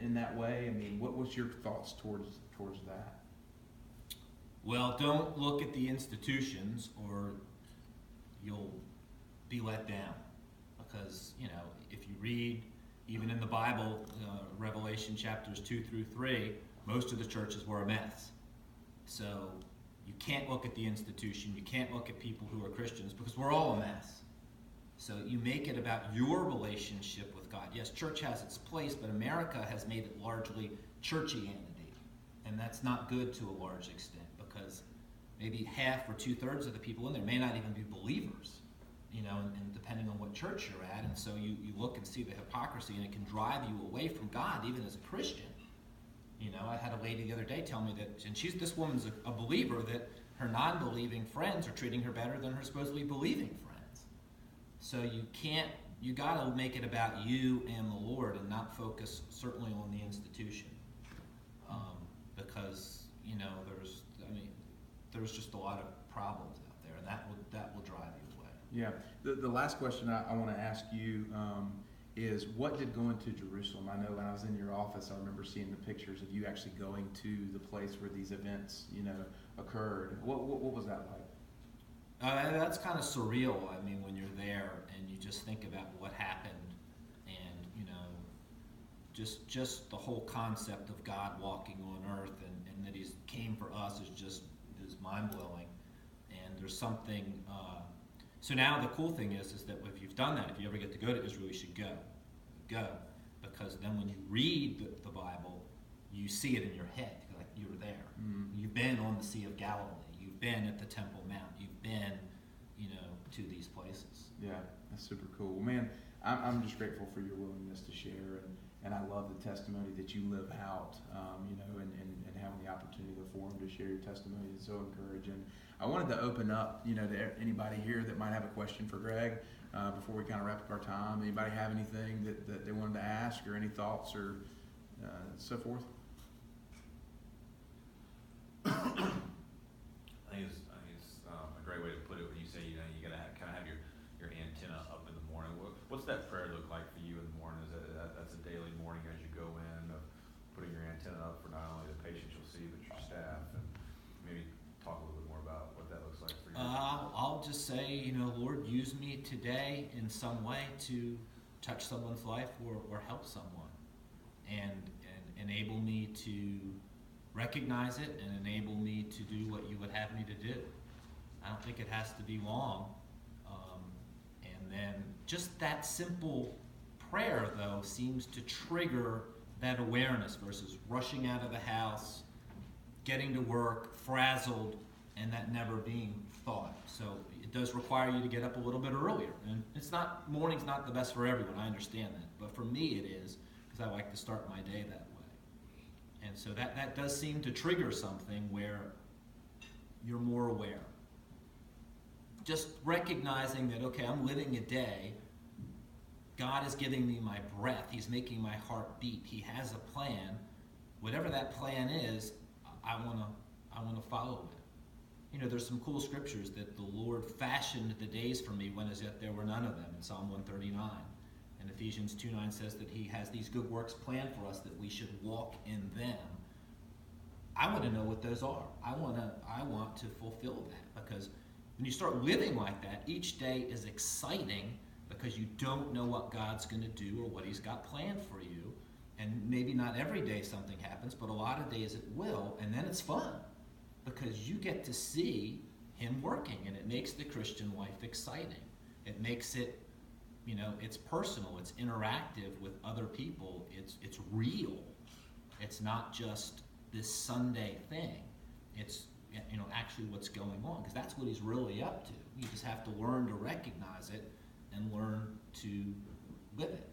in that way? I mean, what's your thoughts towards that? Well, don't look at the institutions or you'll be let down. Because, if you read, even in the Bible, Revelation chapters 2 through 3, most of the churches were a mess. So you can't look at the institution, you can't look at people who are Christians, because we're all a mess. So you make it about your relationship with God. Yes, church has its place, but America has made it largely churchianity. And that's not good to a large extent, because maybe half or 2/3 of the people in there may not even be believers, and depending on what church you're at. And so you look and see the hypocrisy, and it can drive you away from God, even as a Christian. I had a lady the otद day tell me that, and this woman's a believer, that her non-believing friends are treating her better than her supposedly believing friends. So you got to make it about you and the Lord, and not focus certainly on the institution, because there's just a lot of problems out there, and that will drive you away. Yeah. The last question I want to ask you is, what did going to Jerusalem? I know when I was in your office, I remember seeing the pictures of you actually going to the place where these events, occurred. What was that like? That's kind of surreal. I mean, when you're there and you just think about what happened, and just the whole concept of God walking on earth, and that He came for us is mind blowing. And there's something. So now the cool thing is that if you've done that, if you ever get to go to Israel, you should go, because then when you read the Bible, you see it in your head, like you were there. You've been on the Sea of Galilee. You've been at the Temple Mount. You've been, to these places. Yeah, that's super cool. Man, I'm just grateful for your willingness to share, and I love the testimony that you live out, and having the opportunity, the forum to share your testimony is so encouraging. I wanted to open up, to anybody here that might have a question for Greg before we kind of wrap up our time. Anybody have anything that they wanted to ask, or any thoughts, or so forth? I think it's a great way to put it when you say, you gotta kind of have your antenna up in the morning. What's that prayer look like for you in the morning? That's a daily morning as you go in, of putting your antenna up for not only the patients you'll see, but your staff, and maybe talk a little bit more about what that looks like for you. I'll just say, Lord, use me today in some way to touch someone's life or help someone, and enable me to recognize it and enable me to do what you would have me to do. I don't think it has to be long. And then just that simple prayer, though, seems to trigger that awareness versus rushing out of the house, getting to work, frazzled, and that never being thought. So it does require you to get up a little bit earlier. And morning's not the best for everyone, I understand that. But for me it is, because I like to start my day that way. And so that does seem to trigger something where you're more aware. Just recognizing that, okay, I'm living a day. God is giving me my breath. He's making my heart beat. He has a plan. Whatever that plan is, I want to follow it. There's some cool scriptures that the Lord fashioned the days for me when as yet there were none of them in Psalm 139. And Ephesians 2:9 says that he has these good works planned for us, that we should walk in them. I want to know what those are. I want to fulfill that, because when you start living like that, each day is exciting because you don't know what God's going to do or what he's got planned for you. And maybe not every day something happens, but a lot of days it will, and then it's fun because you get to see him working, and it makes the Christian life exciting. It makes it, it's personal, it's interactive with other people, it's real. It's not just this Sunday thing. It's actually what's going on, because that's what he's really up to. You just have to learn to recognize it and learn to live it.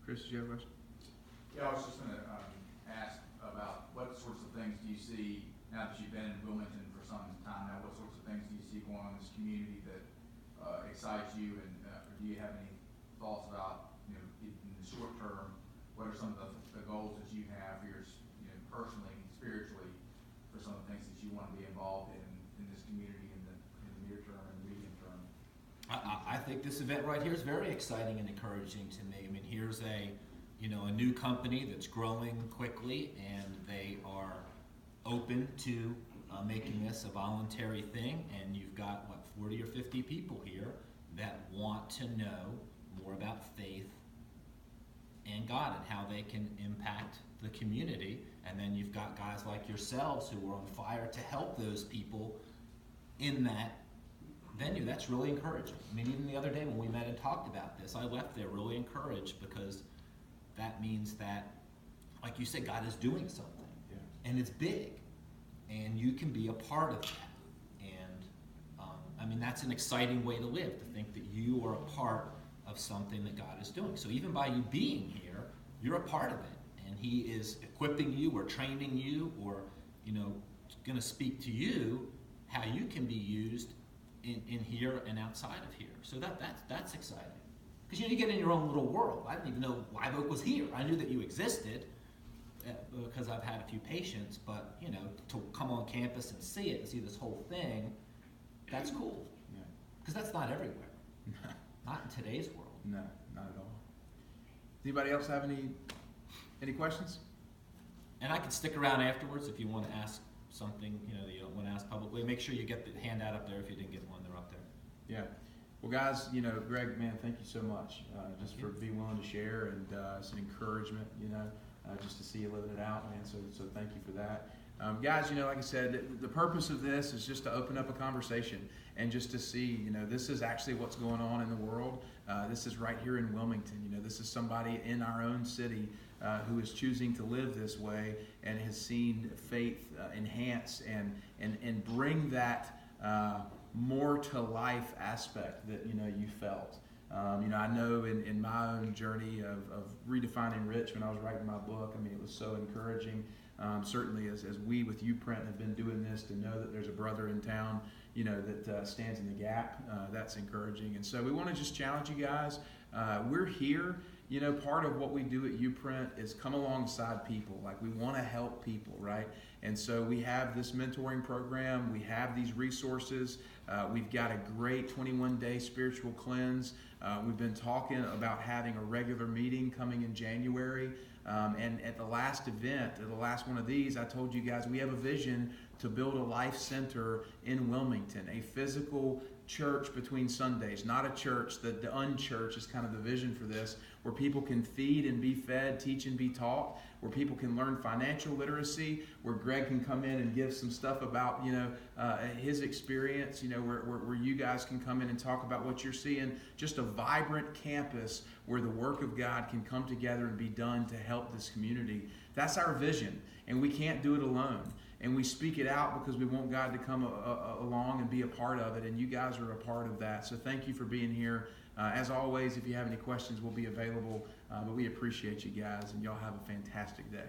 Chris, did you have a question? Yeah, I was just going to ask about what sorts of things do you see, now that you've been in Wilmington for some time now, what sorts of things do you see going on in this community that excites you, and do you have any thoughts about, in the short term, what are some of the goals that you have here, personally, spiritually, for some of the things that you want to be involved in this community in the near term and medium term? I think this event right here is very exciting and encouraging to me. I mean, here's a new company that's growing quickly, and they are open to making this a voluntary thing, and you've got 40 or 50 people here that want to know more about faith and God and how they can impact the community. And then you've got guys like yourselves who are on fire to help those people in that venue. That's really encouraging. I mean, even the other day when we met and talked about this, I left there really encouraged, because that means that, like you said, God is doing something. Yeah. And it's big, and you can be a part of that. And that's an exciting way to live, to think that you are a part of something that God is doing. So even by you being here, you're a part of it, and he is equipping you or training you, or going to speak to you how you can be used in here and outside of here. So that's exciting, because you get in your own little world. I didn't even know Live Oak was here. I knew that you existed because I've had a few patients, but to come on campus and see it and see this whole thing, that's cool. Yeah. Because that's not everywhere. Not in today's world. No, not at all. Does anybody else have any questions? And I can stick around afterwards if you want to ask something that you don't want to ask publicly. Make sure you get the handout up there if you didn't get one. They're up there. Yeah. Well, guys, Greg, man, thank you so much just for being willing to share, and it's an encouragement, just to see you living it out, man. So thank you for that. Guys, like I said, the purpose of this is just to open up a conversation and just to see, this is actually what's going on in the world. This is right here in Wilmington. This is somebody in our own city who is choosing to live this way and has seen faith enhance and bring that more to life aspect that you felt. I know in my own journey of redefining rich when I was writing my book, I mean, it was so encouraging. Certainly as we with YouPrint have been doing this, to know that there's a brother in town, that stands in the gap, that's encouraging. And so we want to just challenge you guys. We're here. Part of what we do at YouPrint is come alongside people. Like, we want to help people, right? And so we have this mentoring program. We have these resources. We've got a great 21-day spiritual cleanse. We've been talking about having a regular meeting coming in January. And at the last event, at the last one of these, I told you guys we have a vision to build a life center in Wilmington, a physical church between Sundays, not a church, the unchurch is kind of the vision for this, where people can feed and be fed, teach and be taught, where people can learn financial literacy, where Greg can come in and give some stuff about, his experience, where you guys can come in and talk about what you're seeing, just a vibrant campus where the work of God can come together and be done to help this community. That's our vision, and we can't do it alone. And we speak it out because we want God to come along and be a part of it, and you guys are a part of that. So thank you for being here. As always, if you have any questions, we'll be available. But we appreciate you guys, and y'all have a fantastic day.